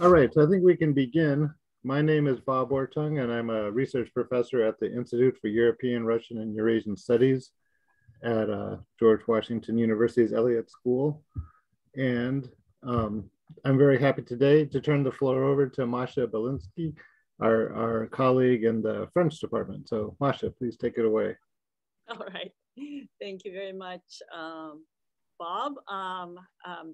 All right, so I think we can begin. My name is Bob Orttung, and I'm a research professor at the Institute for European, Russian, and Eurasian Studies at George Washington University's Elliott School. And I'm very happy today to turn the floor over to Masha Belinsky, our colleague in the French department. So Masha, please take it away. All right, thank you very much, Bob.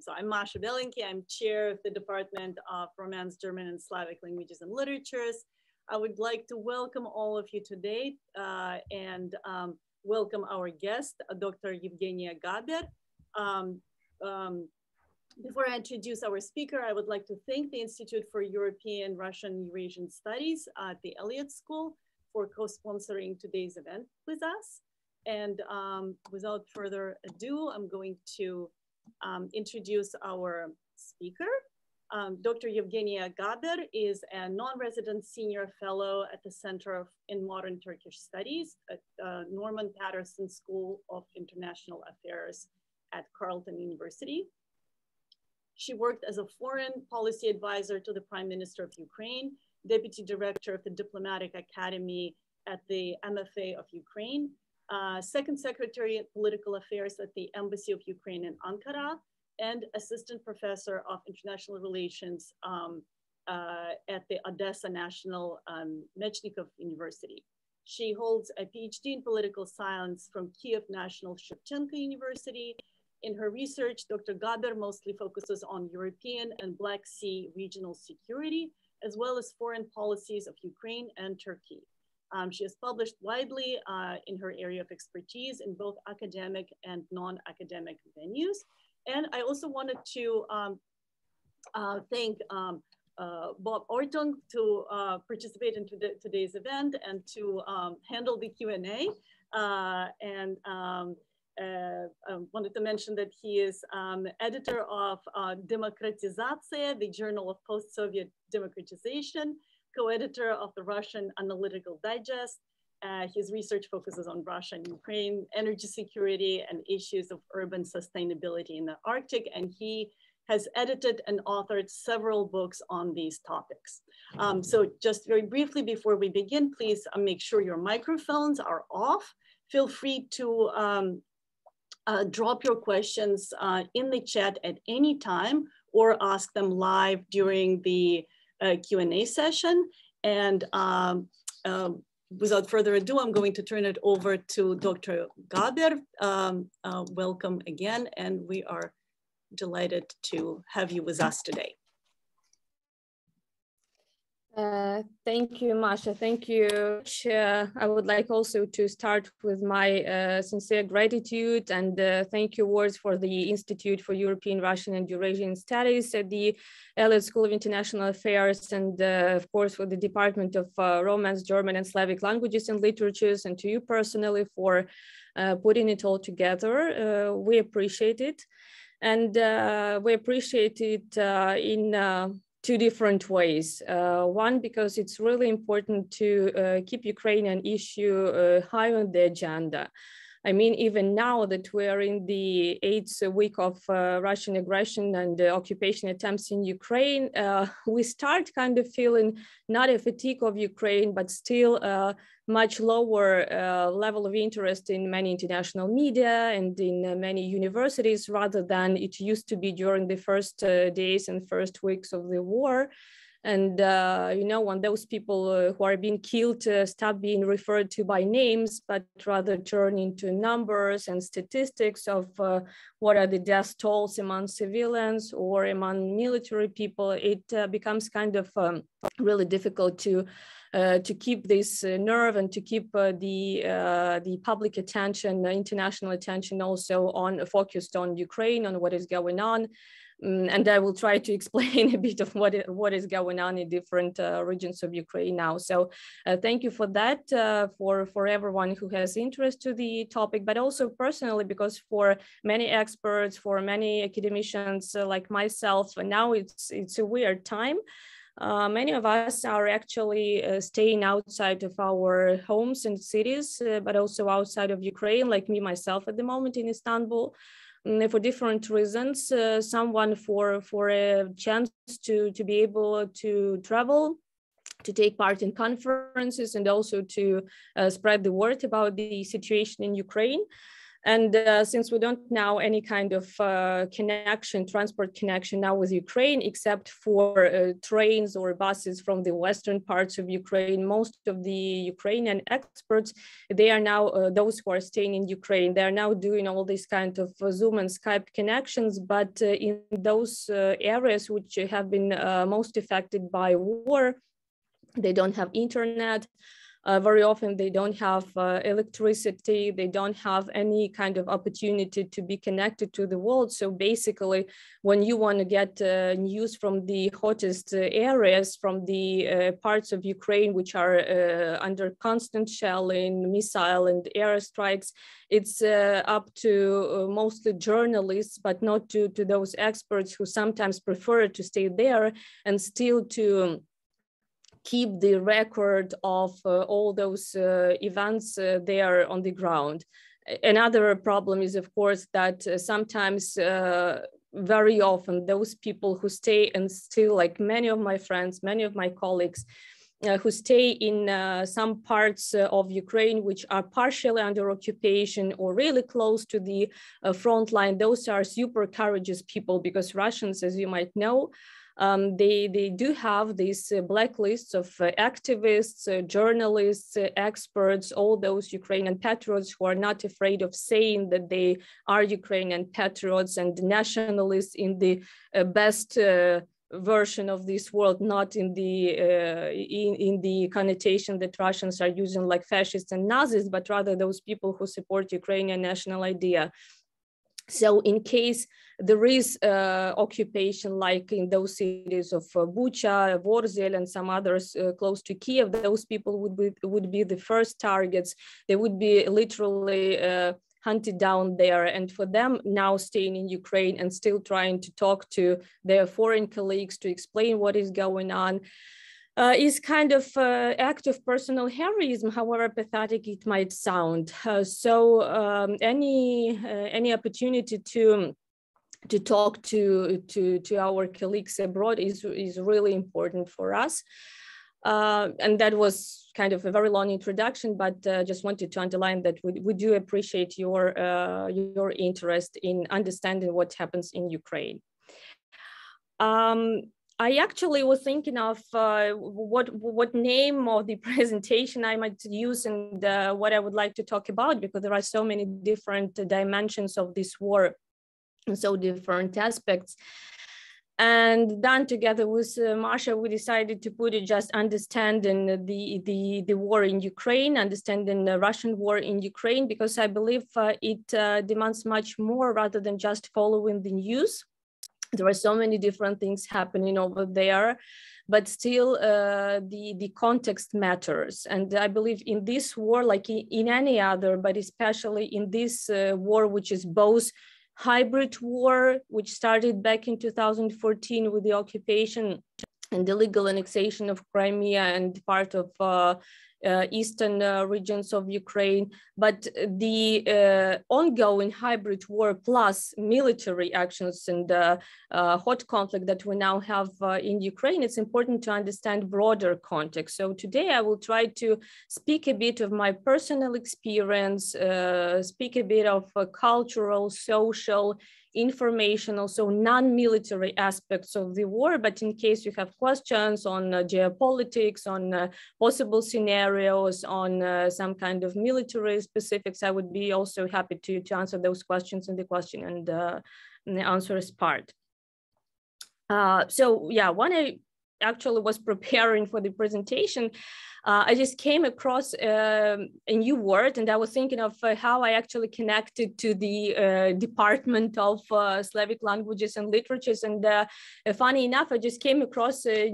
So I'm Masha Belinsky. I'm chair of the Department of Romance, German, and Slavic Languages and Literatures. I would like to welcome all of you today and welcome our guest, Dr. Yevgeniya Gaber. Before I introduce our speaker, I would like to thank the Institute for European, Russian, Eurasian Studies at the Elliott School for co-sponsoring today's event with us. And without further ado, I'm going to introduce our speaker. Dr. Yevgeniya Gaber is a non-resident senior fellow at the Center in Modern Turkish Studies at Norman Paterson School of International Affairs at Carleton University. She worked as a foreign policy advisor to the Prime Minister of Ukraine, Deputy Director of the Diplomatic Academy at the MFA of Ukraine, Second Secretary of Political Affairs at the Embassy of Ukraine in Ankara, and Assistant Professor of International Relations at the Odessa National Mechnikov University. She holds a PhD in political science from Kiev National Shevchenko University. In her research, Dr. Gaber mostly focuses on European and Black Sea regional security, as well as foreign policies of Ukraine and Turkey. She has published widely in her area of expertise in both academic and non-academic venues. And I also wanted to thank Bob Orttung to participate in today's event and to handle the Q&A. I wanted to mention that he is editor of Demokratizatsiya, the Journal of Post-Soviet Demokratization, co-editor of the Russian Analytical Digest. His research focuses on Russia and Ukraine, energy security, and issues of urban sustainability in the Arctic. And he has edited and authored several books on these topics. So just very briefly before we begin, please make sure your microphones are off. Feel free to drop your questions in the chat at any time or ask them live during the Q&A session. And without further ado, I'm going to turn it over to Dr. Gaber. Welcome again, and we are delighted to have you with us today. Thank you, Masha. Thank you. I would like also to start with my sincere gratitude and thank you words for the Institute for European, Russian, and Eurasian Studies at the Elliott School of International Affairs, and of course for the Department of Romance, German, and Slavic Languages and Literatures, and to you personally for putting it all together. We appreciate it, and we appreciate it in two different ways. One, because it's really important to keep Ukrainian issue high on the agenda. I mean, even now that we are in the 8th week of Russian aggression and occupation attempts in Ukraine, we start kind of feeling not a fatigue of Ukraine, but still a much lower level of interest in many international media and in many universities, rather than it used to be during the first days and first weeks of the war. And, you know, when those people who are being killed stop being referred to by names, but rather turn into numbers and statistics of what are the death tolls among civilians or among military people, it becomes kind of really difficult to keep this nerve and to keep the public attention, international attention also focused on Ukraine, on what is going on. And I will try to explain a bit of what is going on in different regions of Ukraine now. So thank you for that, for everyone who has interest to the topic, but also personally, because for many experts, for many academicians like myself, now it's a weird time. Many of us are actually staying outside of our homes and cities, but also outside of Ukraine, like me, myself at the moment in Istanbul. for different reasons. Someone for a chance to be able to travel, to take part in conferences, and also to spread the word about the situation in Ukraine. And since we don't know any kind of transport connection now with Ukraine, except for trains or buses from the western parts of Ukraine, most of the Ukrainian experts, they are now, those who are staying in Ukraine, they are now doing all these kind of Zoom and Skype connections, but in those areas which have been most affected by war, they don't have internet. Very often they don't have electricity, they don't have any kind of opportunity to be connected to the world. So basically, when you want to get news from the hottest areas, from the parts of Ukraine which are under constant shelling, missile and airstrikes, it's up to mostly journalists, but not to those experts who sometimes prefer to stay there and still to keep the record of all those events there on the ground. Another problem is, of course, that sometimes, very often, those people who stay and still, like many of my friends, many of my colleagues, who stay in some parts of Ukraine which are partially under occupation or really close to the front line, those are super courageous people, because Russians, as you might know, they do have these blacklists of activists, journalists, experts, all those Ukrainian patriots who are not afraid of saying that they are Ukrainian patriots and nationalists in the best version of this world, not in the connotation that Russians are using like fascists and Nazis, but rather those people who support Ukrainian national idea. So in case there is occupation, like in those cities of Bucha, Vorzel, and some others close to Kiev, those people would be the first targets. They would be literally hunted down there. And for them now staying in Ukraine and still trying to talk to their foreign colleagues to explain what is going on, is kind of act of personal heroism, however pathetic it might sound. So any opportunity to talk to our colleagues abroad is really important for us. And that was kind of a very long introduction, but just wanted to underline that we do appreciate your interest in understanding what happens in Ukraine. I actually was thinking of what name of the presentation I might use and what I would like to talk about, because there are so many different dimensions of this war and so different aspects. And then together with Masha, we decided to put it just understanding the war in Ukraine, understanding the Russian war in Ukraine, because I believe it demands much more rather than just following the news. There are so many different things happening over there, but still the context matters. And I believe in this war, like in any other, but especially in this war, which is both hybrid war, which started back in 2014 with the occupation and the illegal annexation of Crimea and part of eastern regions of Ukraine, but the ongoing hybrid war plus military actions and hot conflict that we now have in Ukraine, it's important to understand broader context. So today I will try to speak a bit of my personal experience, speak a bit of cultural, social, informational, so non-military aspects of the war, but in case you have questions on geopolitics, on possible scenarios, on some kind of military specifics, I would be also happy to answer those questions in the question and the answers part. So yeah, when I actually was preparing for the presentation, I just came across a new word, and I was thinking of how I actually connected to the Department of Slavic Languages and Literatures. And funny enough, I just came across a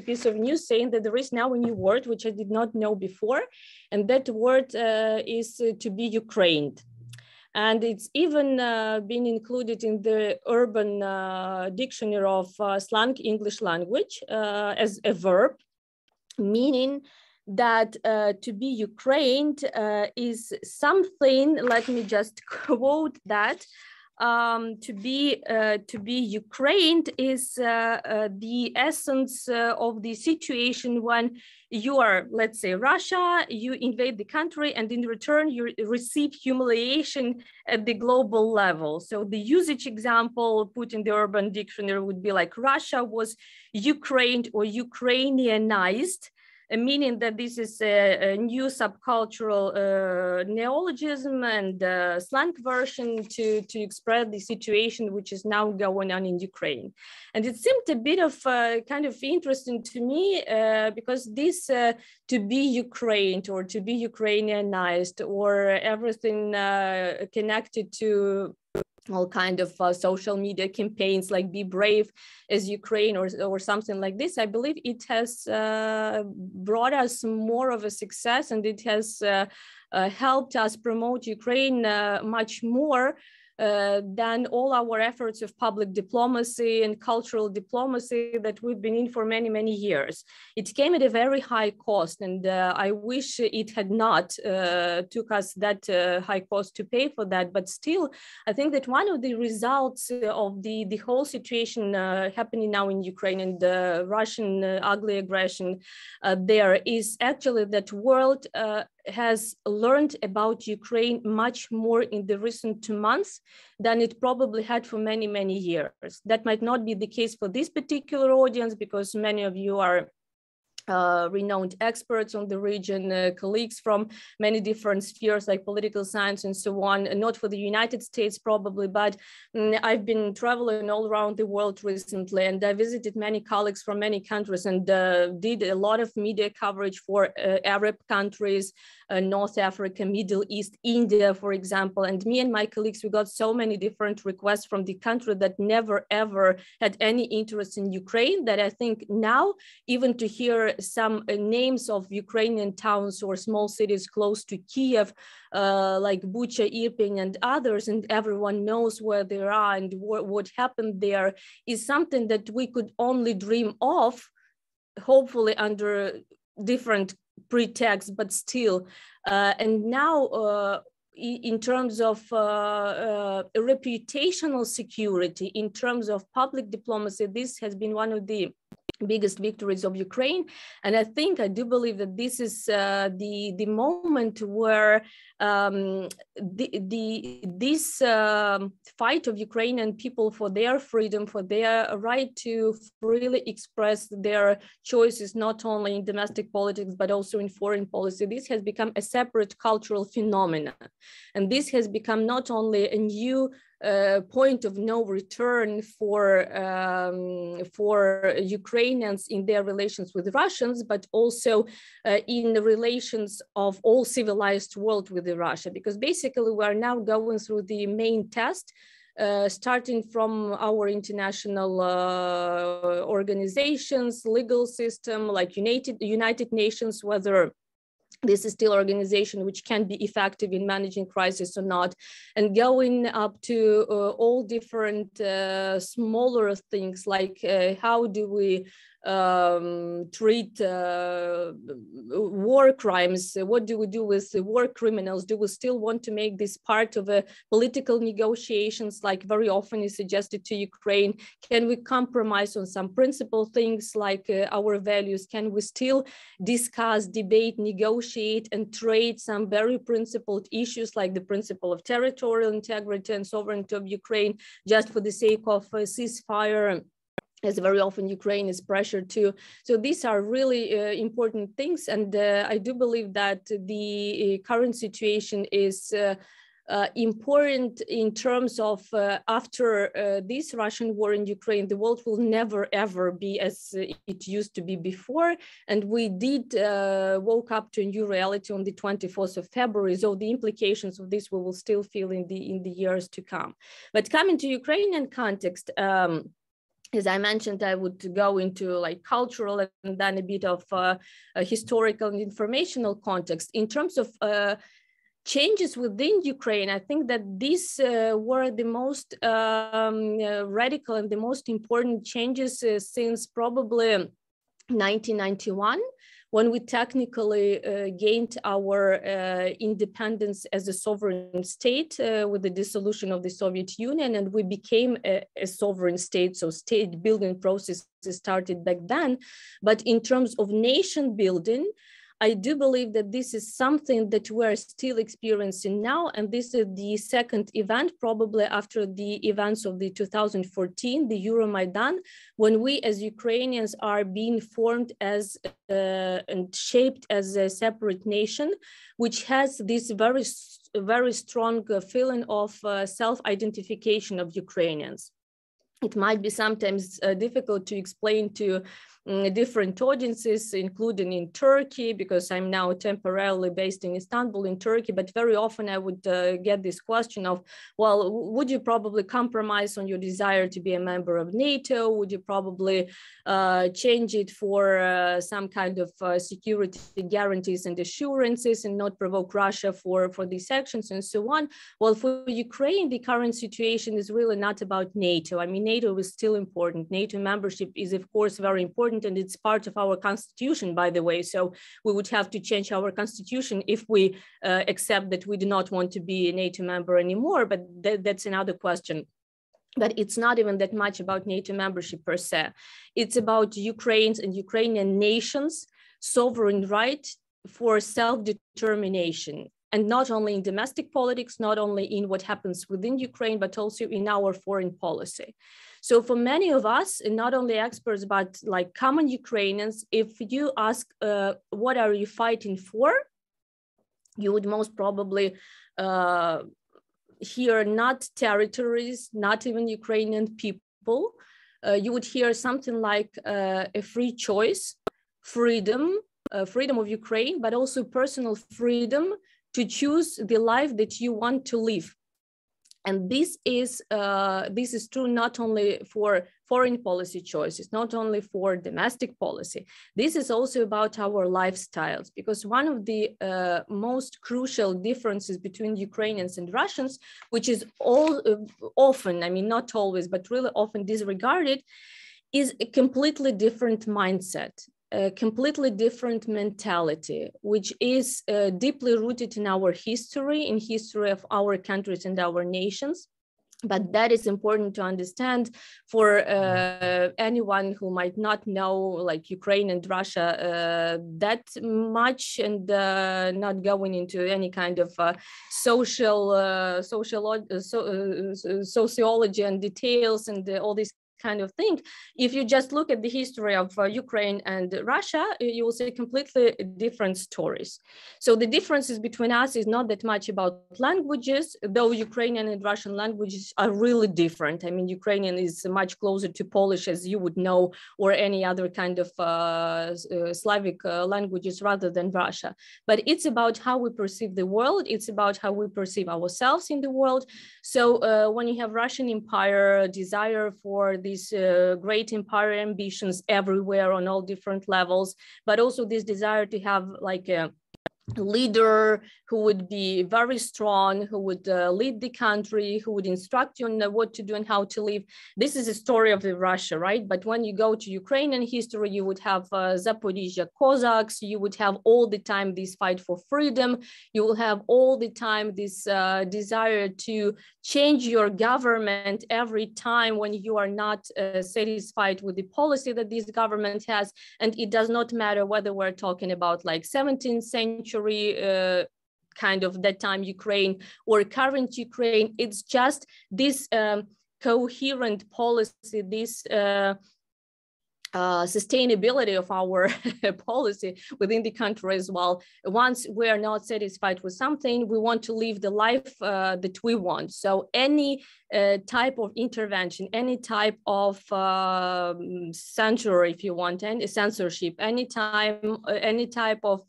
piece of news saying that there is now a new word, which I did not know before. And that word is to be Ukrained. And it's even been included in the urban dictionary of slang English language as a verb, meaning that to be Ukrained is something, let me just quote that, to be Ukraine is the essence of the situation when you are, let's say, Russia, you invade the country, and in return you receive humiliation at the global level. So the usage example put in the Urban Dictionary would be like Russia was Ukraine or Ukrainianized, meaning that this is a new subcultural neologism and slang version to express the situation which is now going on in Ukraine. And it seemed a bit of kind of interesting to me because this to be Ukraine or to be Ukrainianized or everything connected to all kind of social media campaigns like Be Brave as Ukraine or something like this, I believe it has brought us more of a success, and it has helped us promote Ukraine much more than all our efforts of public diplomacy and cultural diplomacy that we've been in for many, many years. It came at a very high cost, and I wish it had not took us that high cost to pay for that. But still, I think that one of the results of the whole situation happening now in Ukraine and the Russian ugly aggression there is actually that world has learned about Ukraine much more in the recent 2 months than it probably had for many, many years. That might not be the case for this particular audience because many of you are renowned experts on the region, colleagues from many different spheres like political science and so on, not for the United States probably, but I've been traveling all around the world recently, and I visited many colleagues from many countries and did a lot of media coverage for Arab countries, North Africa, Middle East, India, for example. And me and my colleagues, we got so many different requests from the country that never ever had any interest in Ukraine that I think now, even to hear some names of Ukrainian towns or small cities close to Kiev, like Bucha, Irpin, and others, and everyone knows where they are and what happened there, is something that we could only dream of, hopefully under different pretext, but still. And now, in terms of reputational security, in terms of public diplomacy, this has been one of the biggest victories of Ukraine. And I do believe that this is the moment where this fight of Ukrainian people for their freedom, for their right to freely express their choices, not only in domestic politics, but also in foreign policy, this has become a separate cultural phenomenon. And this has become not only a new point of no return for Ukrainians in their relations with the Russians, but also in the relations of all civilized world with Russia, because basically we are now going through the main test, starting from our international organizations, legal system like United Nations, whether this is still an organization which can be effective in managing crisis or not, and going up to all different smaller things like how do we treat war crimes, what do we do with war criminals, do we still want to make this part of a political negotiations like very often is suggested to Ukraine, can we compromise on some principal things like our values, can we still discuss, debate, negotiate and trade some very principled issues like the principle of territorial integrity and sovereignty of Ukraine just for the sake of a ceasefire, as very often Ukraine is pressured to. So these are really important things. And I do believe that the current situation is important in terms of after this Russian war in Ukraine, the world will never ever be as it used to be before. And we did woke up to a new reality on the 24th of February. So the implications of this we will still feel in the years to come. But coming to Ukrainian context, as I mentioned, I would go into like cultural and then a bit of historical and informational context. In terms of changes within Ukraine, I think that these were the most radical and the most important changes since probably 1991, when we technically gained our independence as a sovereign state with the dissolution of the Soviet Union, and we became a sovereign state. So state building process started back then. But in terms of nation building, I do believe that this is something that we're still experiencing now. And this is the second event, probably after the events of the 2014, the Euromaidan, when we as Ukrainians are being formed as and shaped as a separate nation, which has this very strong feeling of self-identification of Ukrainians. It might be sometimes difficult to explain to different audiences, including in Turkey, because I'm now temporarily based in Istanbul in Turkey, but very often I would get this question of, well, would you probably compromise on your desire to be a member of NATO? Would you probably change it for some kind of security guarantees and assurances and not provoke Russia for these actions and so on? Well, for Ukraine, the current situation is really not about NATO. I mean, NATO is still important. NATO membership is, of course, very important, and it's part of our constitution, by the way. So we would have to change our constitution if we accept that we do not want to be a NATO member anymore, but that's another question. But it's not even that much about NATO membership per se. It's about Ukraine's and Ukrainian nations' sovereign right for self-determination. And not only in domestic politics, not only in what happens within Ukraine, but also in our foreign policy. So for many of us, and not only experts, but like common Ukrainians, if you ask, what are you fighting for? You would most probably hear not territories, not even Ukrainian people. You would hear something like a free choice, freedom of Ukraine, but also personal freedom to choose the life that you want to live. And this is true not only for foreign policy choices, not only for domestic policy. This is also about our lifestyles, because one of the most crucial differences between Ukrainians and Russians, which is often, I mean, not always, but really often disregarded, is a completely different mindset. A completely different mentality, which is deeply rooted in our history, in history of our countries and our nations. But that is important to understand for anyone who might not know, like Ukraine and Russia that much, and not going into any kind of sociology and details and all these kind of thing. If you just look at the history of Ukraine and Russia, you will see completely different stories. So the differences between us is not that much about languages, though Ukrainian and Russian languages are really different. I mean, Ukrainian is much closer to Polish, as you would know, or any other kind of Slavic languages rather than Russia. But it's about how we perceive the world. It's about how we perceive ourselves in the world. So when you have Russian Empire, desire for these great empire ambitions everywhere on all different levels, but also this desire to have like a leader who would be very strong, who would lead the country, who would instruct you on what to do and how to live. This is a story of Russia, right? But when you go to Ukrainian history, you would have Zaporizhia Cossacks, you would have all the time this fight for freedom, you will have all the time this desire to change your government every time when you are not satisfied with the policy that this government has. And it does not matter whether we're talking about like 17th century kind of that time Ukraine or current Ukraine. It's just this coherent policy, this sustainability of our policy within the country as well. Once we are not satisfied with something, we want to live the life that we want. So any type of intervention, any type of censure, if you want, any censorship, any type of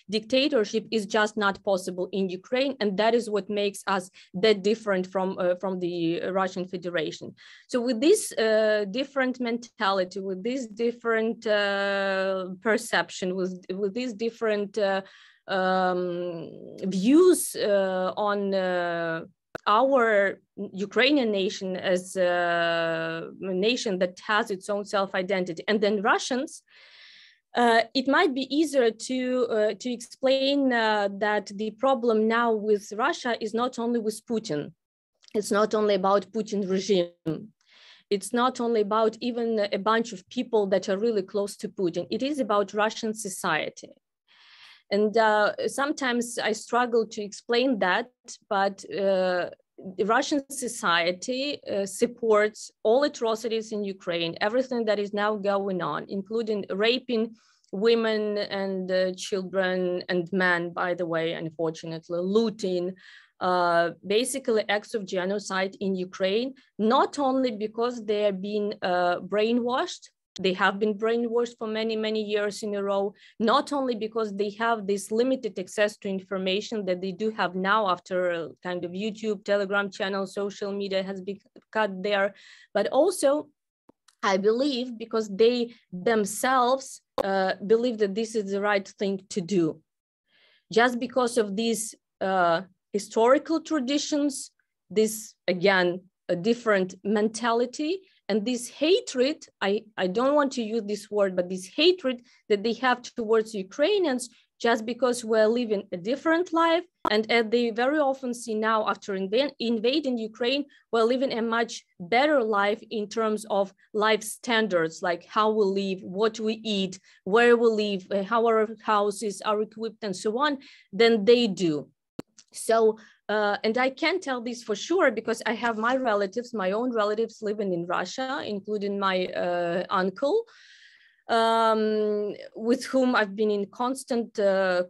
dictatorship is just not possible in Ukraine, and that is what makes us that different from the Russian Federation. So with this different mentality, with this different perception, with these different views on our Ukrainian nation as a nation that has its own self-identity, and then Russians, It might be easier to explain that the problem now with Russia is not only with Putin. It's not only about Putin regime. It's not only about even a bunch of people that are really close to Putin. It is about Russian society. And sometimes I struggle to explain that, but Russian society supports all atrocities in Ukraine, everything that is now going on, including raping women and children and men, by the way, unfortunately, looting, basically acts of genocide in Ukraine, not only because they are being brainwashed. They have been brainwashed for many, many years in a row, not only because they have this limited access to information that they do have now after kind of YouTube, Telegram channel, social media has been cut there, but also, I believe, because they themselves believe that this is the right thing to do. Just because of these historical traditions, this, again, a different mentality, and this hatred, I don't want to use this word, but this hatred that they have towards Ukrainians just because we're living a different life. And as they very often see now after invading Ukraine, we're living a much better life in terms of life standards, like how we live, what we eat, where we live, how our houses are equipped and so on, than they do. So, and I can tell this for sure because I have my relatives, my own relatives living in Russia, including my uncle, with whom I've been in constant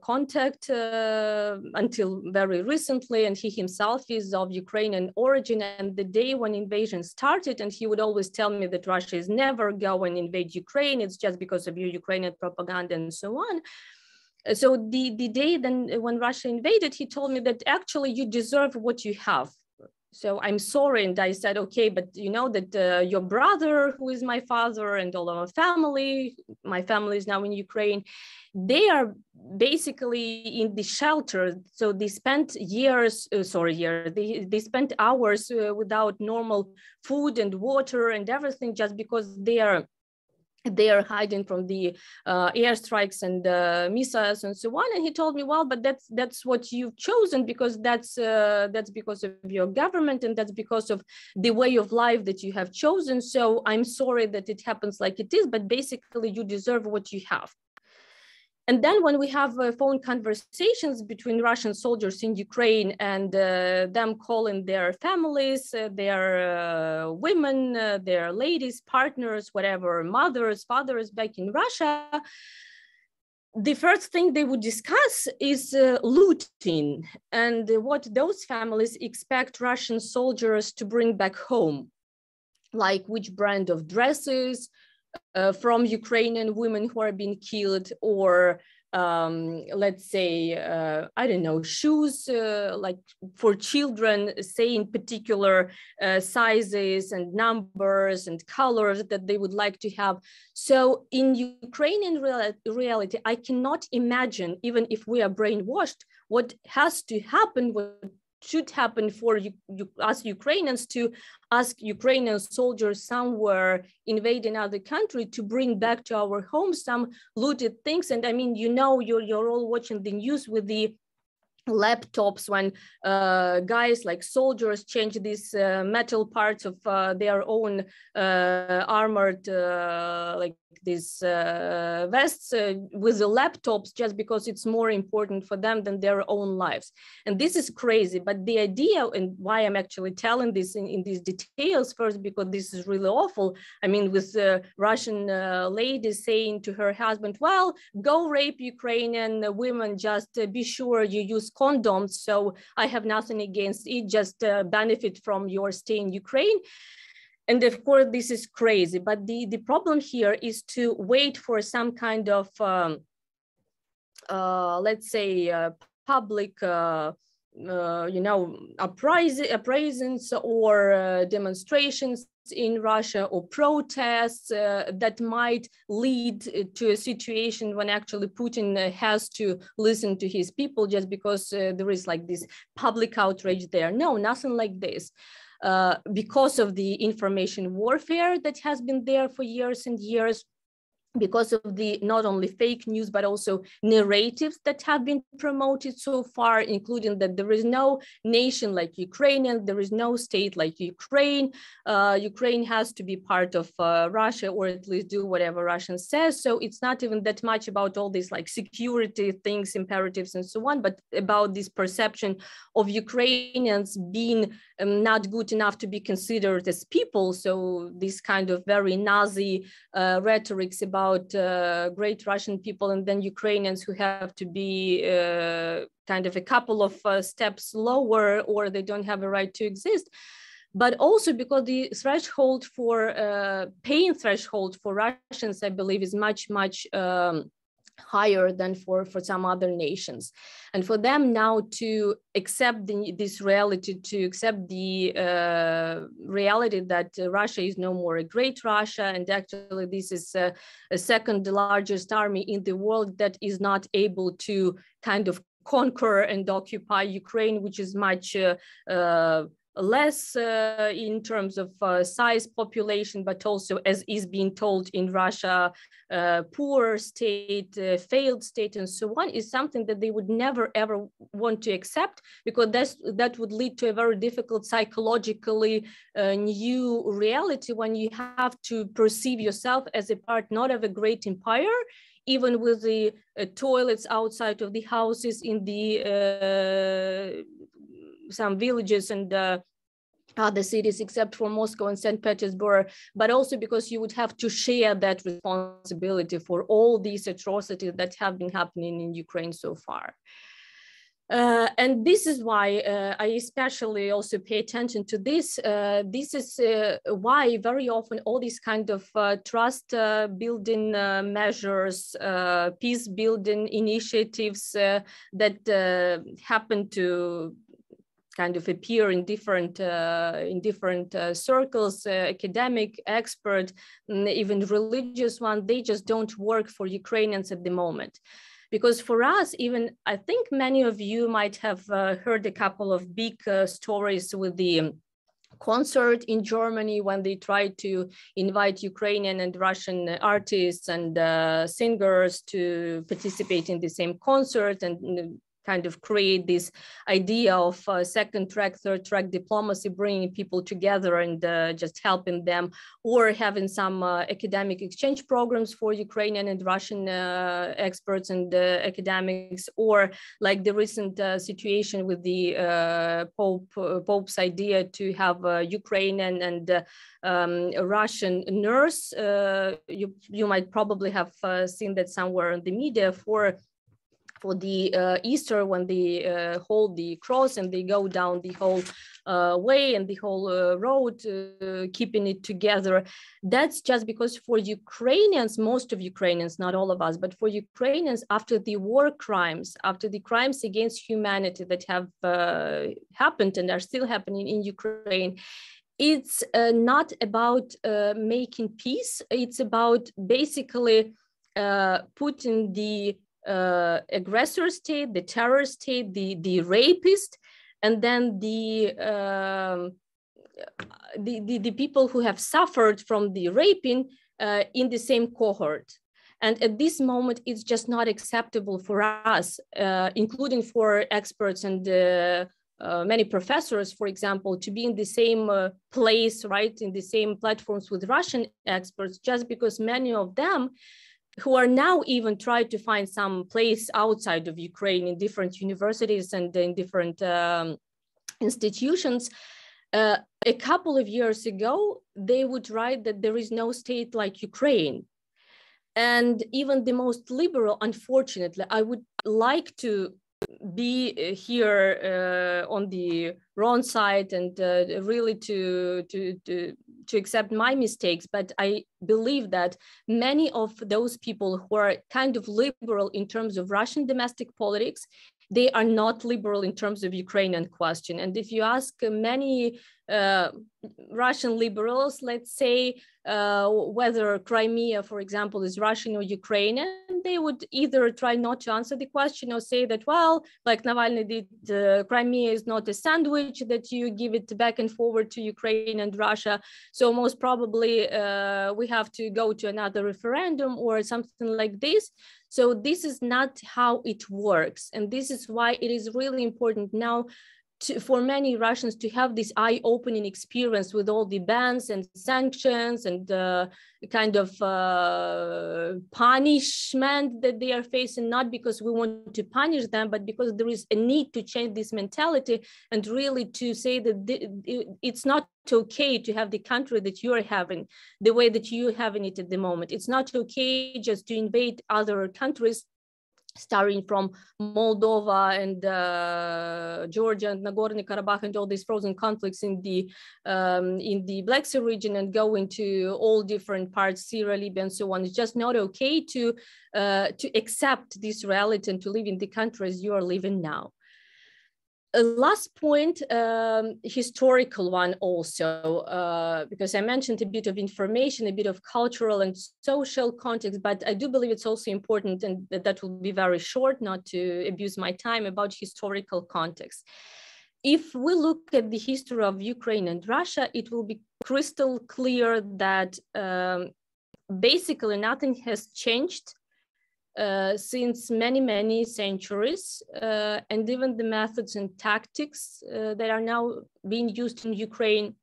contact until very recently. And he himself is of Ukrainian origin. And the day when invasion started, and he would always tell me that Russia is never going to invade Ukraine. It's just because of your Ukrainian propaganda and so on. So the day then when Russia invaded, he told me that actually you deserve what you have. So I'm sorry. And I said, okay, but you know that your brother, who is my father, and all of my family is now in Ukraine, they are basically in the shelter. So they spent they spent hours without normal food and water and everything just because they are hiding from the airstrikes and missiles and so on. And he told me, well, but that's what you've chosen because that's because of your government and that's because of the way of life that you have chosen. So I'm sorry that it happens like it is, but basically you deserve what you have. And then when we have phone conversations between Russian soldiers in Ukraine and them calling their families, their women, their ladies, partners, whatever, mothers, fathers back in Russia, the first thing they would discuss is looting and what those families expect Russian soldiers to bring back home, like which brand of dresses, from Ukrainian women who are being killed, or let's say, I don't know, shoes like for children, say in particular sizes and numbers and colors that they would like to have. So in Ukrainian reality, I cannot imagine, even if we are brainwashed, what has to happen, what should happen for us Ukrainians to ask Ukrainian soldiers somewhere invading other country to bring back to our homes some looted things. And I mean, you know, you're all watching the news with the laptops when guys like soldiers change these metal parts of their own armored like these vests with the laptops just because it's more important for them than their own lives. And this is crazy, but the idea, and why I'm actually telling this in these details first, because this is really awful. I mean, with Russian lady saying to her husband, well, go rape Ukrainian women, just be sure you use condoms. So I have nothing against it, just benefit from your stay in Ukraine. And of course, this is crazy, but the problem here is to wait for some kind of, let's say, public, you know, uprisings or demonstrations in Russia or protests that might lead to a situation when actually Putin has to listen to his people just because there is like this public outrage there. No, nothing like this. Because of the information warfare that has been there for years and years, because of the not only fake news, but also narratives that have been promoted so far, including that there is no nation like Ukraine, and there is no state like Ukraine. Ukraine has to be part of Russia, or at least do whatever Russia says. So it's not even that much about all these like security things, imperatives, and so on, but about this perception of Ukrainians being not good enough to be considered as people. So this kind of very Nazi rhetorics about great Russian people, and then Ukrainians who have to be kind of a couple of steps lower, or they don't have a right to exist. But also because the threshold for pain threshold for Russians, I believe, is much, much higher than for some other nations. And for them now to accept this reality, to accept the reality that Russia is no more a great Russia, and actually this is a second largest army in the world that is not able to kind of conquer and occupy Ukraine, which is much less in terms of size, population, but also, as is being told in Russia, poor state, failed state, and so on, is something that they would never ever want to accept, because that would lead to a very difficult psychologically new reality when you have to perceive yourself as a part not of a great empire, even with the toilets outside of the houses in the some villages and other cities except for Moscow and St. Petersburg, but also because you would have to share that responsibility for all these atrocities that have been happening in Ukraine so far. And this is why I especially also pay attention to this. This is why very often all these kind of trust building measures, peace building initiatives that happen to kind of appear in different circles, academic, expert, even religious one, they just don't work for Ukrainians at the moment. Because for us, even I think many of you might have heard a couple of big stories with the concert in Germany when they tried to invite Ukrainian and Russian artists and singers to participate in the same concert, and kind of create this idea of second track, third track diplomacy, bringing people together and just helping them, or having some academic exchange programs for Ukrainian and Russian experts and academics, or like the recent situation with the Pope's idea to have a Ukrainian and a Russian nurse. You might probably have seen that somewhere in the media for the Easter, when they hold the cross and they go down the whole way and the whole road, keeping it together. That's just because for Ukrainians, most of Ukrainians, not all of us, but for Ukrainians, after the war crimes, after the crimes against humanity that have happened and are still happening in Ukraine, it's not about making peace. It's about basically putting the aggressor state, the terror state, the rapist, and then the people who have suffered from the raping in the same cohort. And at this moment, it's just not acceptable for us, including for experts and many professors, for example, to be in the same place, right, in the same platforms with Russian experts, just because many of them who are now even trying to find some place outside of Ukraine in different universities and in different institutions. A couple of years ago, they would write that there is no state like Ukraine. And even the most liberal, unfortunately, I would like to be here on the wrong side and really to accept my mistakes, but I believe that many of those people who are kind of liberal in terms of Russian domestic politics, they are not liberal in terms of Ukrainian question. And if you ask many Russian liberals, let's say, whether Crimea, for example, is Russian or Ukrainian, they would either try not to answer the question or say that, well, like Navalny did, Crimea is not a sandwich that you give it back and forward to Ukraine and Russia. So most probably we have to go to another referendum or something like this. So this is not how it works. And this is why it is really important now for many Russians to have this eye-opening experience with all the bans and sanctions and kind of punishment that they are facing, not because we want to punish them, but because there is a need to change this mentality and really to say that it's not okay to have the country that you are having the way that you're having it at the moment. It's not okay just to invade other countries, starting from Moldova and Georgia and Nagorno-Karabakh and all these frozen conflicts in the Black Sea region and going to all different parts, Syria, Libya, and so on. It's just not okay to accept this reality and to live in the country as you are living now. A last point, historical one also, because I mentioned a bit of information, a bit of cultural and social context, but I do believe it's also important, and that will be very short, not to abuse my time, about historical context. If we look at the history of Ukraine and Russia, it will be crystal clear that basically nothing has changed since many centuries, and even the methods and tactics that are now being used in Ukraine,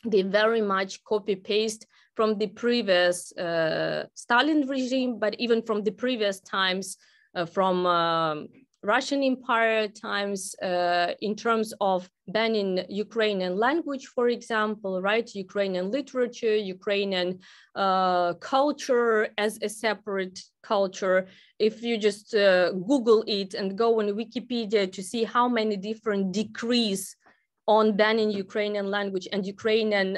they very much copy-paste from the previous Stalin regime, but even from the previous times, from Russian Empire times, in terms of banning Ukrainian language, for example, right? Ukrainian literature, Ukrainian culture as a separate culture. If you just Google it and go on Wikipedia to see how many different decrees on banning Ukrainian language and Ukrainian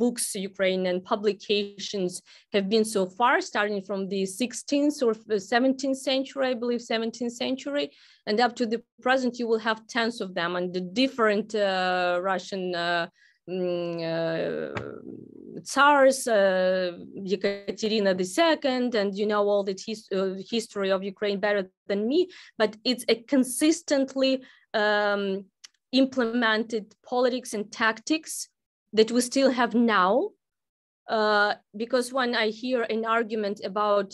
books, Ukrainian publications have been so far, starting from the 16th or 17th century, I believe 17th century, and up to the present, you will have tens of them, and the different Russian tsars, Yekaterina II, and you know all the history of Ukraine better than me, but it's a consistently implemented politics and tactics that we still have now, because when I hear an argument about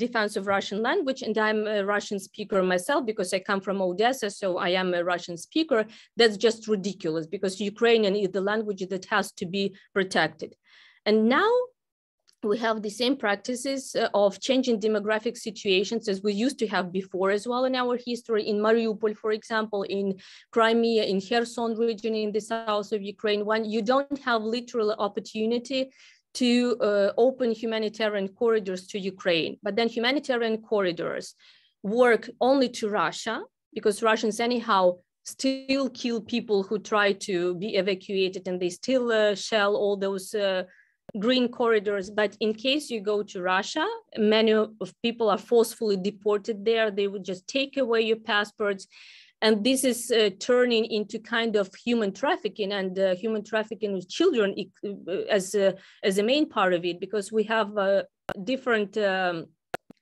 defense of Russian language, and I'm a Russian speaker myself because I come from Odessa, so I am a Russian speaker, that's just ridiculous, because Ukrainian is the language that has to be protected. And now we have the same practices of changing demographic situations as we used to have before as well in our history, in Mariupol, for example, in Crimea, in Kherson region, in the south of Ukraine, when you don't have literal opportunity to open humanitarian corridors to Ukraine. But then humanitarian corridors work only to Russia, because Russians anyhow still kill people who try to be evacuated, and they still shell all those green corridors. But in case you go to Russia, many of people are forcefully deported there. They would just take away your passports. And this is turning into kind of human trafficking, and human trafficking with children as a main part of it, because we have different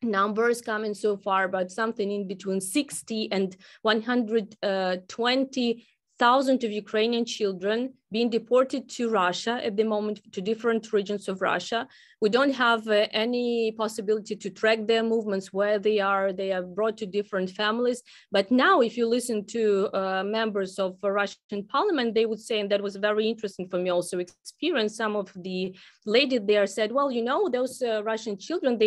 numbers coming so far, but something in between 60 and 120,000 of Ukrainian children being deported to Russia at the moment, to different regions of Russia. We don't have any possibility to track their movements, where they are brought to different families. But now if you listen to members of Russian parliament, they would say, and that was very interesting for me also experience, some of the ladies there said, well, you know, those Russian children,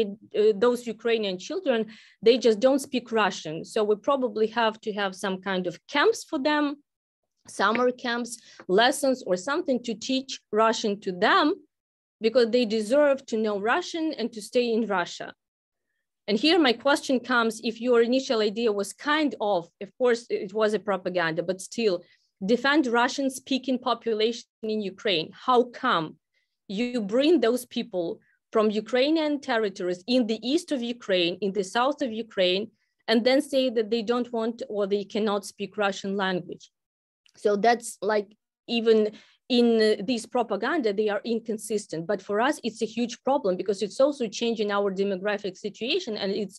those Ukrainian children, they just don't speak Russian. So we probably have to have some kind of camps for them, summer camps, lessons or something to teach Russian to them, because they deserve to know Russian and to stay in Russia. And here my question comes, if your initial idea was kind of course, it was a propaganda, but still defend Russian speaking population in Ukraine, how come you bring those people from Ukrainian territories in the east of Ukraine, in the south of Ukraine, and then say that they don't want or they cannot speak Russian language? So that's like even in this propaganda, they are inconsistent. But for us, it's a huge problem because it's also changing our demographic situation, and it's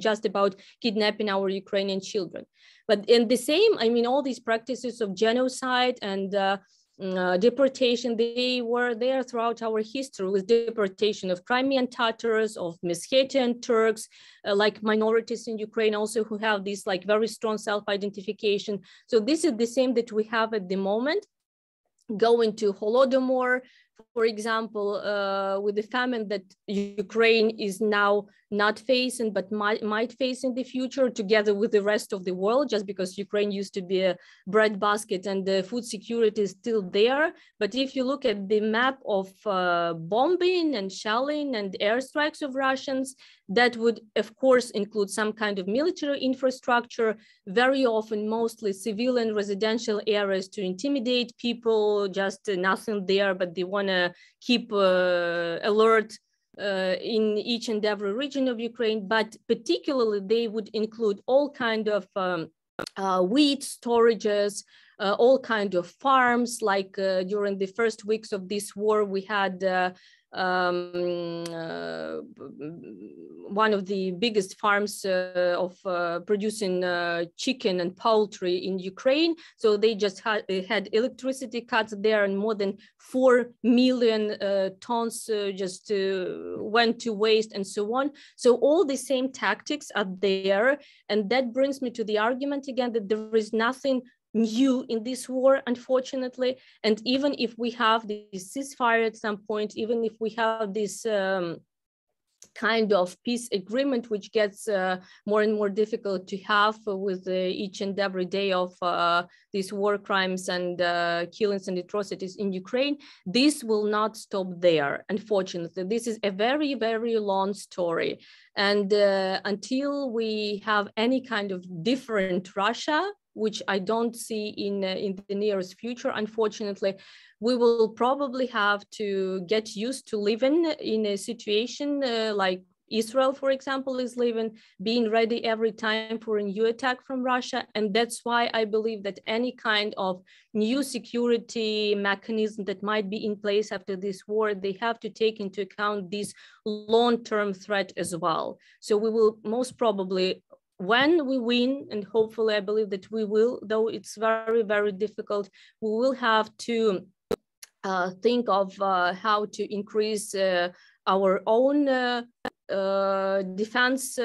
just about kidnapping our Ukrainian children. But in the same, I mean, all these practices of genocide and deportation, they were there throughout our history, with deportation of Crimean Tatars, of Meskhetian Turks, like minorities in Ukraine also who have this like very strong self-identification. So this is the same that we have at the moment. Going to Holodomor, for example, with the famine that Ukraine is now not facing, but might face in the future, together with the rest of the world, just because Ukraine used to be a breadbasket and the food security is still there. But if you look at the map of bombing and shelling and airstrikes of Russians, that would, of course, include some kind of military infrastructure, very often mostly civilian residential areas to intimidate people, just nothing there, but they want to keep alert in each and every region of Ukraine. But particularly, they would include all kind of wheat storages, all kind of farms, like during the first weeks of this war, we had one of the biggest farms of producing chicken and poultry in Ukraine. So they just had electricity cuts there, and more than 4 million tons just went to waste and so on. So all the same tactics are there. And that brings me to the argument again that there is nothing new in this war, unfortunately. And even if we have this ceasefire at some point, even if we have this kind of peace agreement, which gets more and more difficult to have with each and every day of these war crimes and killings and atrocities in Ukraine, this will not stop there, unfortunately. This is a very, very long story. And until we have any kind of different Russia, which I don't see in the nearest future, unfortunately, we will probably have to get used to living in a situation like Israel, for example, is living, being ready every time for a new attack from Russia. And that's why I believe that any kind of new security mechanism that might be in place after this war, they have to take into account this long-term threat as well. So we will most probably, when we win, and hopefully I believe that we will, though it's very, very difficult, we will have to think of how to increase our own defense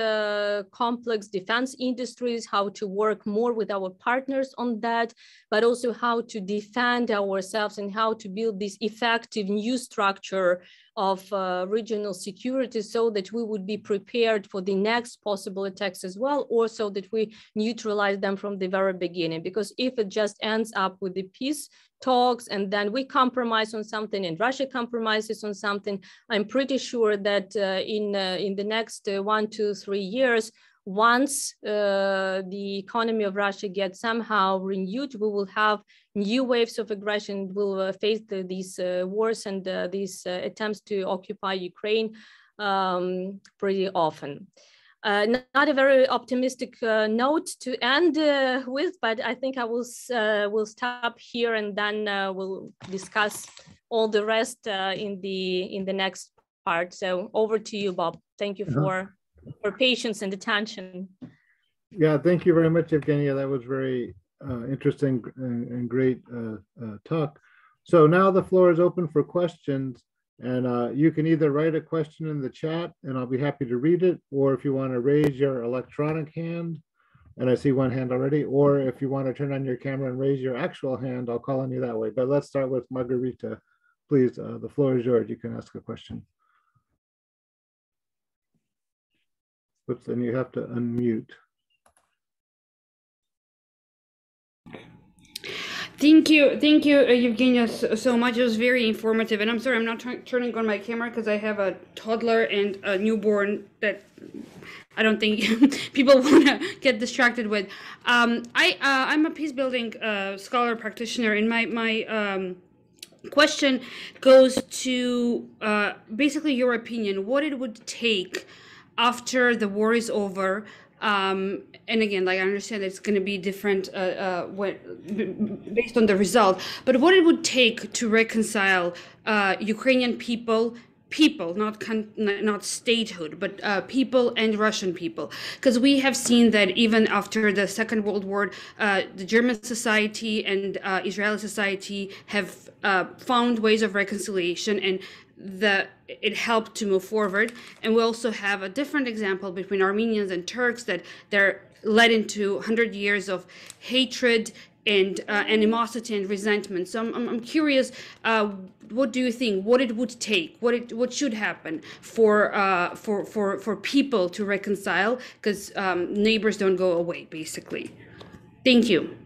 complex, defense industries, how to work more with our partners on that, but also how to defend ourselves and how to build this effective new structure of regional security, so that we would be prepared for the next possible attacks as well, or so that we neutralize them from the very beginning. Because if it just ends up with the peace talks and then we compromise on something and Russia compromises on something, I'm pretty sure that in the next 1, 2, 3 years, once the economy of Russia gets somehow renewed, we will have new waves of aggression. We'll face these wars and these attempts to occupy Ukraine pretty often. Not a very optimistic note to end with, but I think I will stop here, and then we'll discuss all the rest in the next part. So over to you, Bob. Thank you for patience and attention. Yeah, thank you very much, Yevgeniya. That was very interesting and great talk. So now the floor is open for questions, and you can either write a question in the chat and I'll be happy to read it, or if you want to raise your electronic hand, and I see one hand already, or if you want to turn on your camera and raise your actual hand, I'll call on you that way. But let's start with Margarita. Please, the floor is yours. You can ask a question. Oops, and you have to unmute. Thank you, Yevgeniya, so much. It was very informative. And I'm sorry, I'm not turning on my camera because I have a toddler and a newborn that I don't think people want to get distracted with. I'm a peace-building scholar practitioner, and my question goes to basically your opinion, what it would take after the war is over And again, like I understand it's going to be different based on the result, but what it would take to reconcile Ukrainian people, not statehood, but people and Russian people, because we have seen that even after the Second World War, the German society and Israeli society have found ways of reconciliation, and it helped to move forward. And we also have a different example between Armenians and Turks that they're led into 100 years of hatred and animosity and resentment. So I'm curious, what do you think? What it would take? What should happen for people to reconcile? Because neighbors don't go away, basically. Thank you.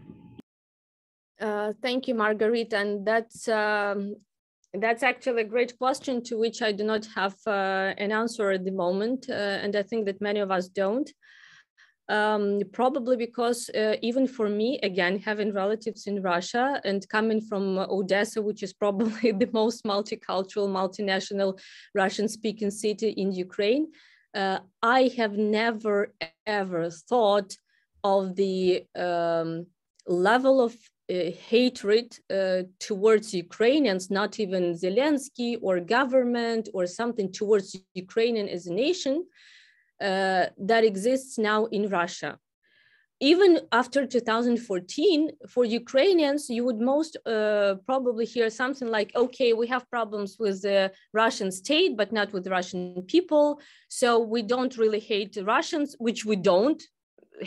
Thank you, Margaret, and that's actually a great question to which I do not have an answer at the moment, and I think that many of us don't. Probably because even for me, again, having relatives in Russia and coming from Odessa, which is probably the most multicultural, multinational Russian-speaking city in Ukraine, I have never, ever thought of the level of hatred towards Ukrainians, not even Zelensky or government or something towards Ukrainian as a nation, that exists now in Russia. Even after 2014, for Ukrainians, you would most probably hear something like, okay, we have problems with the Russian state, but not with Russian people. So we don't really hate the Russians, which we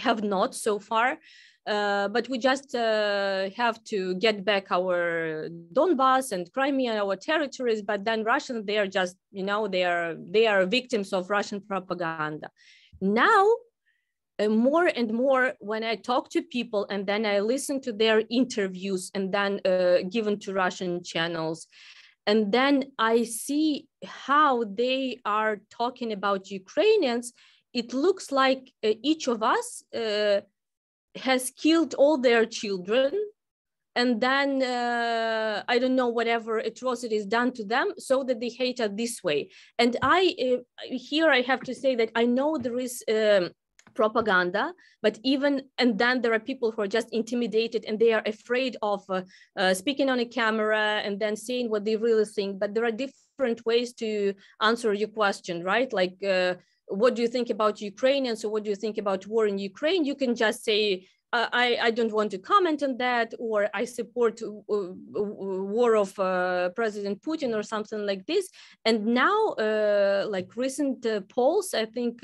have not so far. But we just have to get back our Donbass and Crimea, our territories. But then Russians, they are just, they are victims of Russian propaganda. Now, more and more, when I talk to people and then I listen to their interviews and then given to Russian channels, and then I see how they are talking about Ukrainians, it looks like each of us has killed all their children, and then I don't know, whatever atrocities done to them, so that they hate us this way. And here I have to say that I know there is propaganda, but and then there are people who are just intimidated and they are afraid of speaking on a camera and then saying what they really think. But there are different ways to answer your question, right? Like, what do you think about Ukrainians? So what do you think about war in Ukraine? You can just say, I don't want to comment on that, or I support war of President Putin or something like this. And now, like recent polls, I think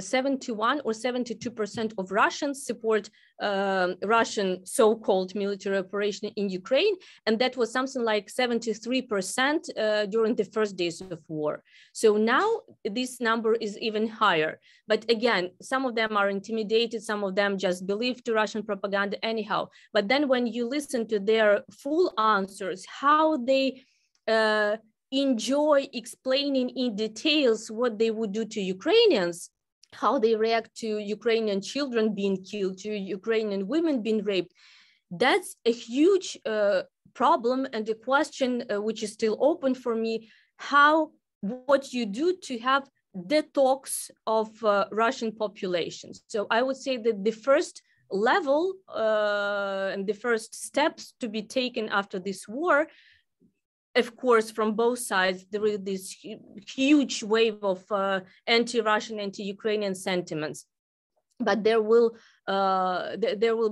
71 or 72% of Russians support Russian so-called military operation in Ukraine. And that was something like 73% during the first days of war. So now this number is even higher. But again, some of them are intimidated, some of them just believe to Russian propaganda anyhow. But then when you listen to their full answers, how they enjoy explaining in details what they would do to Ukrainians, how they react to Ukrainian children being killed, to Ukrainian women being raped, that's a huge problem, and a question which is still open for me, what you do to have detox of Russian populations. So I would say that the first level and the first steps to be taken after this war, of course, from both sides, there is this huge wave of anti-Russian, anti-Ukrainian sentiments. But there will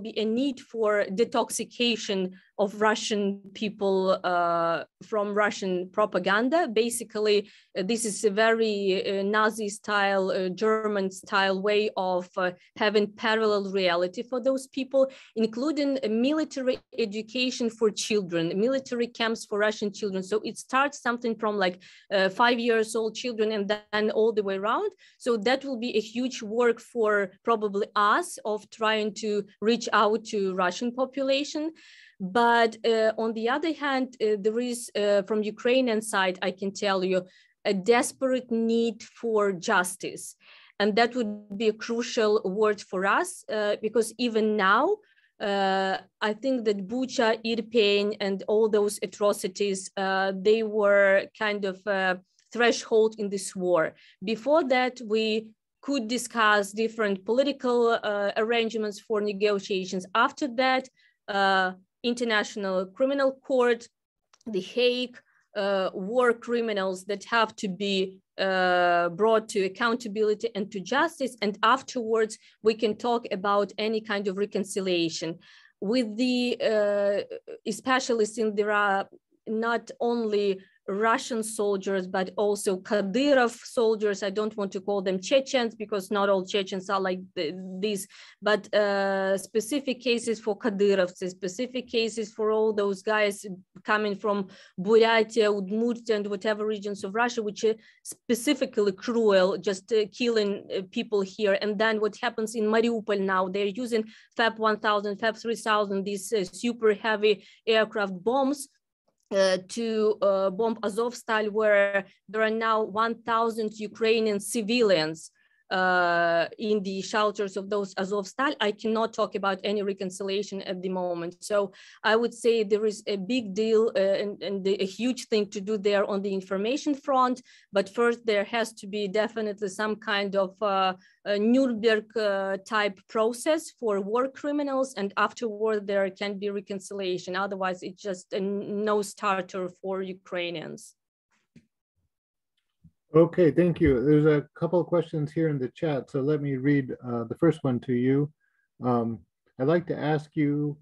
be a need for detoxification of Russian people from Russian propaganda. Basically, this is a very Nazi-style, German-style way of having parallel reality for those people, including military education for children, military camps for Russian children. So it starts something from like 5-year-old children and then all the way around. So that will be a huge work for probably us of trying to reach out to Russian population. But on the other hand, there is, from Ukrainian side, I can tell you, a desperate need for justice. And that would be a crucial word for us, because even now, I think that Bucha, Irpin, and all those atrocities, they were kind of threshold in this war. Before that, we could discuss different political arrangements for negotiations. After that, International Criminal Court, The Hague, war criminals that have to be brought to accountability and to justice. And afterwards, we can talk about any kind of reconciliation. With the, especially since there are not only Russian soldiers, but also Kadyrov soldiers. I don't want to call them Chechens because not all Chechens are like these, but specific cases for Kadyrovs, specific cases for all those guys coming from Buryatia, Udmurtia, and whatever regions of Russia, which are specifically cruel, just killing people here. And then what happens in Mariupol now, they're using FAB 1000, FAB 3000, these super heavy aircraft bombs to bomb Azovstal, where there are now 1,000 Ukrainian civilians in the shelters of those Azovstal. I cannot talk about any reconciliation at the moment. So I would say there is a big deal and a huge thing to do there on the information front. But first, there has to be definitely some kind of Nuremberg type process for war criminals. And afterward, there can be reconciliation. Otherwise, it's just a no starter for Ukrainians. Okay, thank you. There's a couple of questions here in the chat, so let me read the first one to you. I'd like to ask you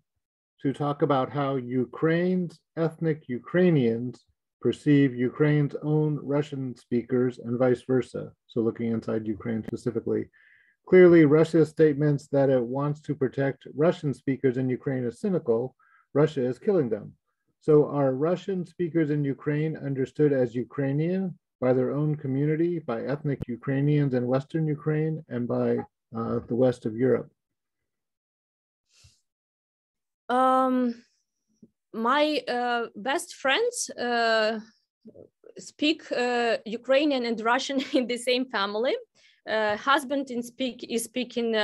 to talk about how Ukraine's ethnic Ukrainians perceive Ukraine's own Russian speakers and vice versa. So looking inside Ukraine specifically. Clearly, Russia's statements that it wants to protect Russian speakers in Ukraine is cynical. Russia is killing them. So are Russian speakers in Ukraine understood as Ukrainian by their own community, by ethnic Ukrainians in Western Ukraine, and by the West of Europe? My best friends speak Ukrainian and Russian in the same family. Husband is speaking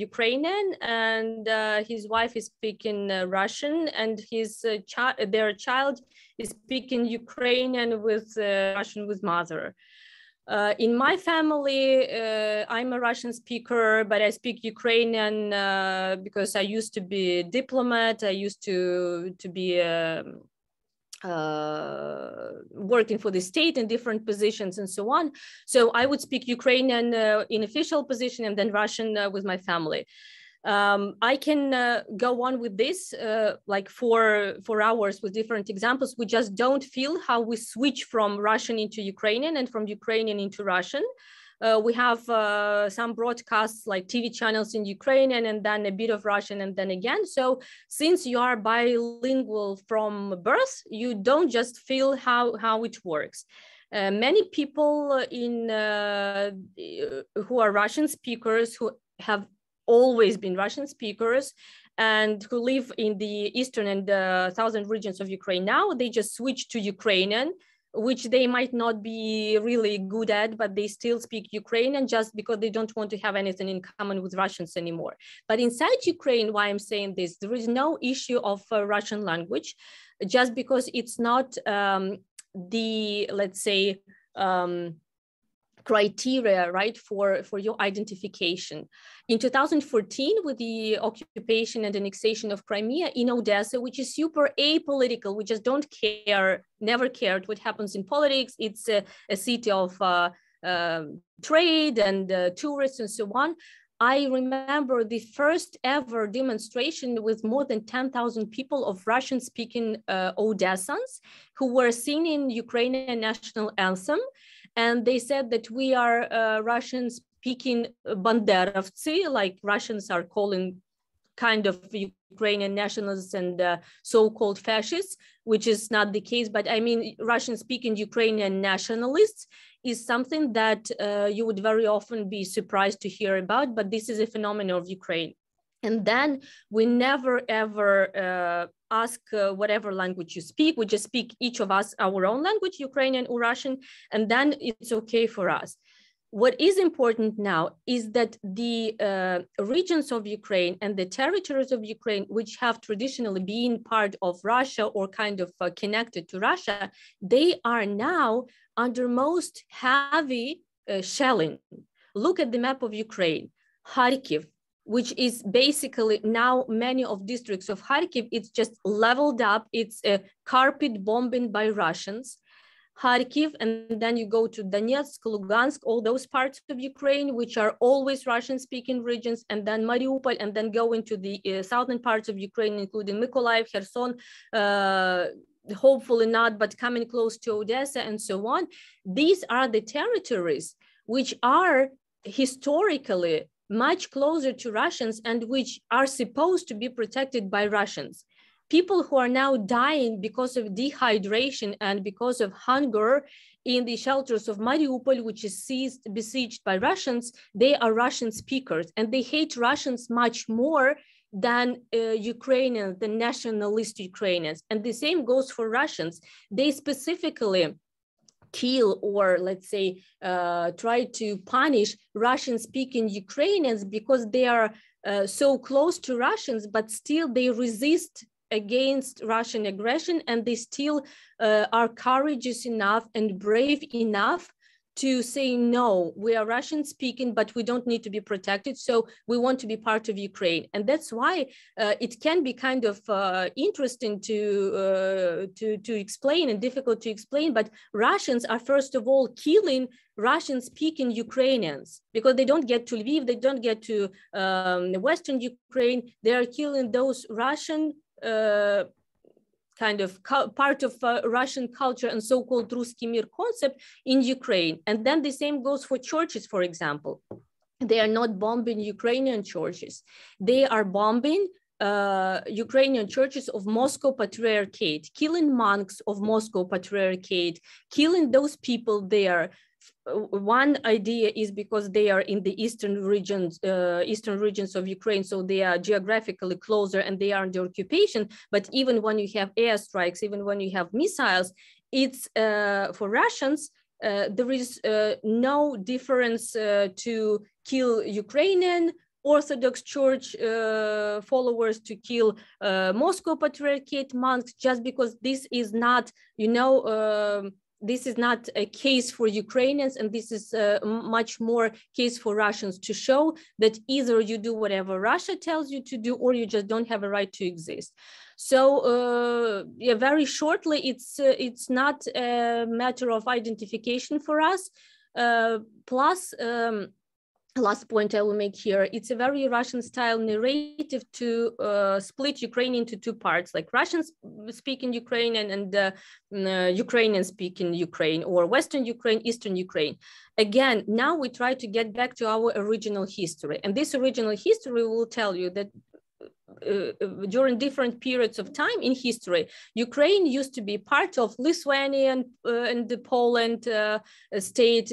Ukrainian, and his wife is speaking Russian, and their child is speaking Ukrainian with Russian with mother. In my family, I'm a Russian speaker, but I speak Ukrainian because I used to be a diplomat. I used to be working for the state in different positions and so on. So I would speak Ukrainian in official position and then Russian with my family. I can go on with this like for hours with different examples. We just don't feel how we switch from Russian into Ukrainian and from Ukrainian into Russian. We have some broadcasts like TV channels in Ukrainian and then a bit of Russian and then again. So since you are bilingual from birth, you don't just feel how it works. Many people who are Russian speakers, who have always been Russian speakers and who live in the eastern and southern regions of Ukraine now, they just switch to Ukrainian, which they might not be really good at, but they still speak Ukrainian just because they don't want to have anything in common with Russians anymore. But inside Ukraine, why I'm saying this, there is no issue of Russian language, just because it's not the, let's say, criteria, right, for your identification. In 2014, with the occupation and annexation of Crimea in Odessa, which is super apolitical, we just don't care, never cared what happens in politics. It's a city of trade and tourists and so on. I remember the first ever demonstration with more than 10,000 people of Russian-speaking Odessans who were singing Ukrainian national anthem. And they said that we are Russian-speaking Banderovцы, like Russians are calling kind of Ukrainian nationalists and so-called fascists, which is not the case. But I mean, Russian-speaking Ukrainian nationalists is something that you would very often be surprised to hear about, but this is a phenomenon of Ukraine. And then we never, ever ask whatever language you speak. We just speak, each of us, our own language, Ukrainian or Russian, and then it's okay for us. What is important now is that the regions of Ukraine and the territories of Ukraine, which have traditionally been part of Russia or kind of connected to Russia, they are now under most heavy shelling. look at the map of Ukraine. Kharkiv, which is basically now many of districts of Kharkiv, it's just leveled up. It's a carpet bombing by Russians. Kharkiv, and then you go to Donetsk, Lugansk, all those parts of Ukraine, which are always Russian-speaking regions, and then Mariupol, and then go into the southern parts of Ukraine, including Mykolaiv, Kherson, hopefully not, but coming close to Odessa, and so on. These are the territories which are historically much closer to Russians and which are supposed to be protected by Russians. People who are now dying because of dehydration and because of hunger in the shelters of Mariupol, which is besieged by Russians, they are Russian speakers, and they hate Russians much more than Ukrainians, the nationalist Ukrainians. And the same goes for Russians. They specifically kill, or let's say try to punish Russian-speaking Ukrainians because they are so close to Russians, but still they resist against Russian aggression, and they still are courageous enough and brave enough to say, no, we are Russian speaking, but we don't need to be protected. So we want to be part of Ukraine. And that's why it can be kind of interesting to explain and difficult to explain, but Russians are first of all killing Russian speaking Ukrainians because they don't get to Lviv, they don't get to Western Ukraine. They are killing those Russian kind of part of Russian culture and so-called Ruski Mir concept in Ukraine. And then the same goes for churches, for example. They are not bombing Ukrainian churches. They are bombing Ukrainian churches of Moscow Patriarchate, killing monks of Moscow Patriarchate, killing those people there. One idea is because they are in the eastern regions of Ukraine, so they are geographically closer and they are under occupation. But even when you have airstrikes, even when you have missiles, it's for Russians, there is no difference to kill Ukrainian Orthodox Church followers, to kill Moscow Patriarchate monks, just because this is not, this is not a case for Ukrainians, and this is much more case for Russians to show that either you do whatever Russia tells you to do, or you just don't have a right to exist. So yeah, very shortly, it's not a matter of identification for us. Plus, last point I will make here, it's a very Russian style narrative to split Ukraine into two parts, like Russian speaking Ukrainian and Ukrainian speaking Ukraine, or Western Ukraine, Eastern Ukraine. Again, now we try to get back to our original history. And this original history will tell you that during different periods of time in history, Ukraine used to be part of Lithuania and the Poland state.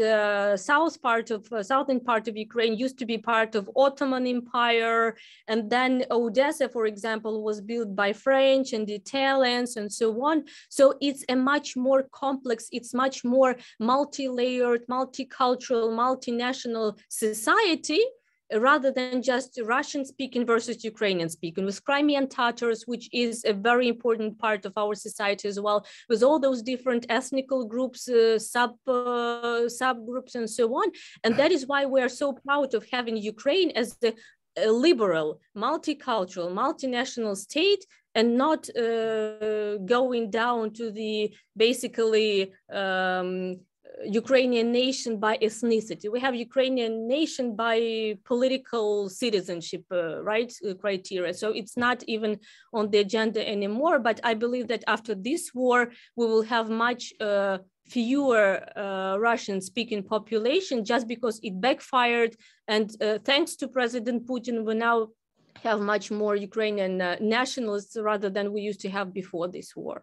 Southern part of Ukraine used to be part of Ottoman Empire, and then Odessa, for example, was built by French and Italians and so on. So it's a much more complex, it's much more multi-layered, multicultural, multinational society, rather than just Russian speaking versus Ukrainian speaking, with Crimean Tatars, which is a very important part of our society as well, with all those different ethnical groups, subgroups and so on. And that is why we are so proud of having Ukraine as the liberal, multicultural, multinational state, and not going down to the basically Ukrainian nation by ethnicity. We have Ukrainian nation by political citizenship, criteria. So it's not even on the agenda anymore. But I believe that after this war, we will have much fewer Russian-speaking population, just because it backfired. And thanks to President Putin, we now have much more Ukrainian nationalists rather than we used to have before this war.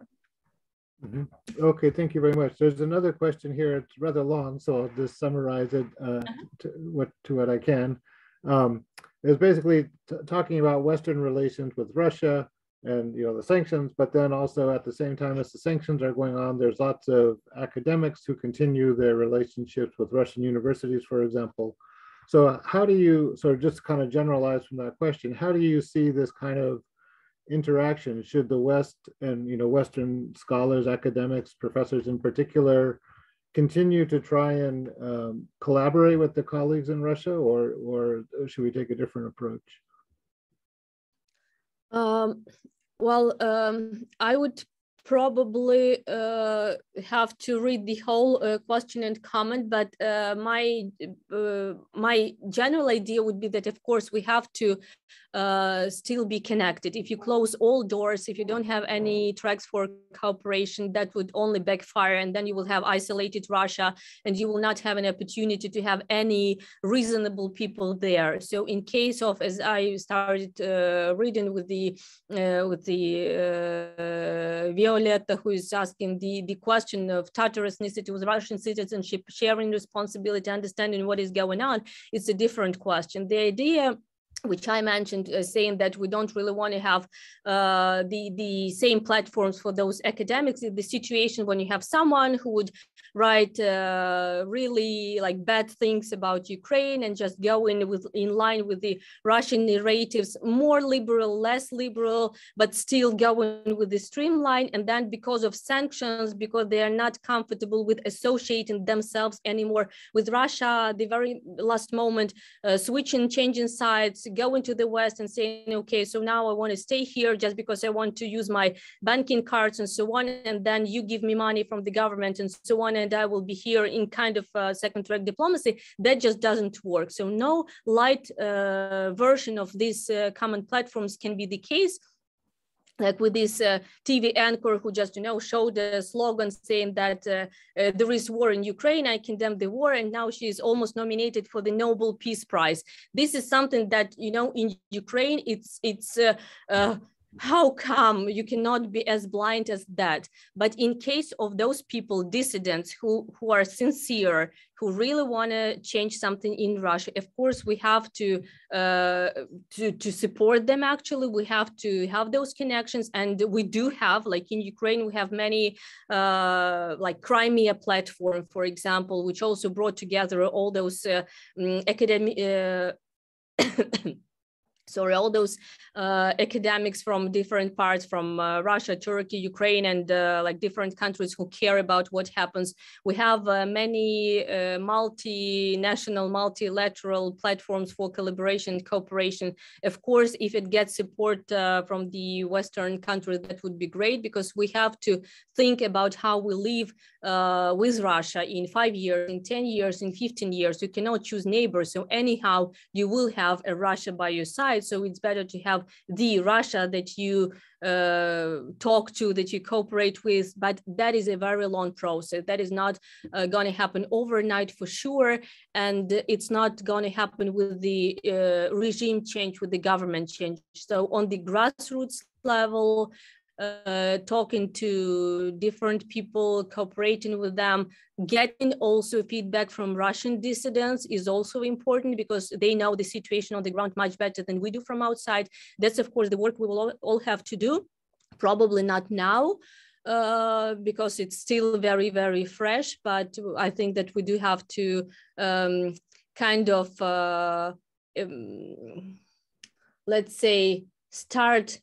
Mm-hmm. Okay, thank you very much. There's another question here. It's rather long, so I'll just summarize it to what I can. It's basically talking about Western relations with Russia and the sanctions, but then also at the same time as the sanctions are going on, there's lots of academics who continue their relationships with Russian universities, for example. So how do you, sort of just kind of generalize from that question, how do you see this kind of interaction? Should the West and Western scholars, academics, professors in particular, continue to try and collaborate with the colleagues in Russia, or should we take a different approach? I would probably have to read the whole question and comment, but my general idea would be that, of course, we have to still be connected. If you close all doors, if you don't have any tracks for cooperation, that would only backfire, and then you will have isolated Russia, and you will not have an opportunity to have any reasonable people there. So in case of, as I started reading with the Violetta, who is asking the question of Tatar ethnicity with Russian citizenship, sharing responsibility, understanding what is going on, it's a different question. The idea which I mentioned, saying that we don't really want to have the same platforms for those academics, is the situation when you have someone who would write really like bad things about Ukraine and just go in line with the Russian narratives, more liberal, less liberal, but still going with the streamline. And then because of sanctions, because they are not comfortable with associating themselves anymore with Russia, the very last moment, changing sides, going to the West and saying, okay, so now I want to stay here just because I want to use my banking cards and so on. And then you give me money from the government and so on, and I will be here in kind of second track diplomacy. That just doesn't work. So no light version of these common platforms can be the case. Like with this TV anchor who just, showed a slogan saying that there is war in Ukraine, I condemn the war, and now she is almost nominated for the Nobel Peace Prize. This is something that, in Ukraine, it's how come you cannot be as blind as that? But in case of those people, dissidents who are sincere, who really want to change something in Russia, of course, we have to support them. Actually, we have to have those connections, and we do have, like in Ukraine, we have many, like Crimea platform, for example, which also brought together all those academic. All those academics from different parts, from Russia, Turkey, Ukraine, and like different countries who care about what happens. We have many multinational, multilateral platforms for collaboration and cooperation. Of course, if it gets support from the Western countries, that would be great, because we have to think about how we live with Russia in 5 years, in 10 years, in 15 years. You cannot choose neighbors. So anyhow, you will have a Russia by your side. So it's better to have the Russia that you talk to, that you cooperate with, but that is a very long process. That is not going to happen overnight for sure, and it's not going to happen with the regime change, with the government change. So on the grassroots level, talking to different people, cooperating with them, getting also feedback from Russian dissidents is also important, because they know the situation on the ground much better than we do from outside. That's, of course, the work we will all have to do. Probably not now, because it's still very, very fresh, but I think that we do have to kind of, let's say, start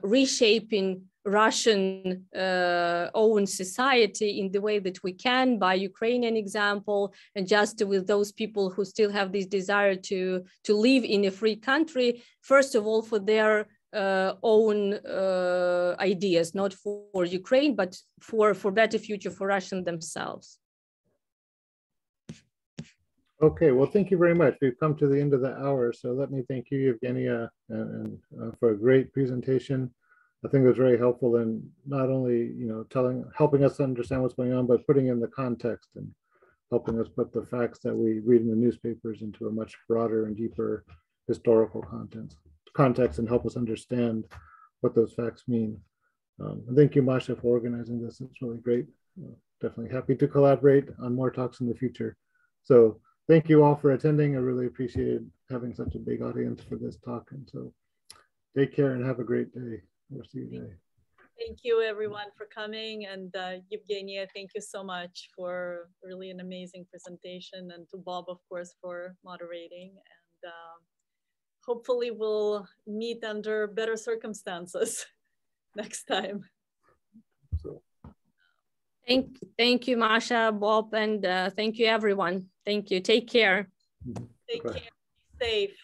reshaping Russian own society in the way that we can, by Ukrainian example, and just with those people who still have this desire to live in a free country, first of all, for their own ideas, not for Ukraine, but for better future for Russian themselves. Okay, well, thank you very much. We've come to the end of the hour, so let me thank you, Yevgeniya, and for a great presentation. I think it was very helpful in not only, helping us understand what's going on, but putting in the context and helping us put the facts that we read in the newspapers into a much broader and deeper historical context and help us understand what those facts mean. And thank you, Masha, for organizing this. It's really great. Definitely happy to collaborate on more talks in the future. So thank you all for attending. I really appreciated having such a big audience for this talk. And so take care and have a great day. Thank you, everyone, for coming. And Yevgeniya, thank you so much for really an amazing presentation. And to Bob, of course, for moderating. And hopefully we'll meet under better circumstances next time. Thank you, Masha, Bob, and thank you, everyone. Thank you. Take care. Take care. Be safe.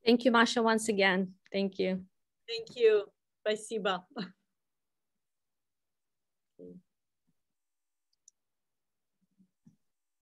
Thank you, Masha, once again. Thank you. Thank you. Спасибо.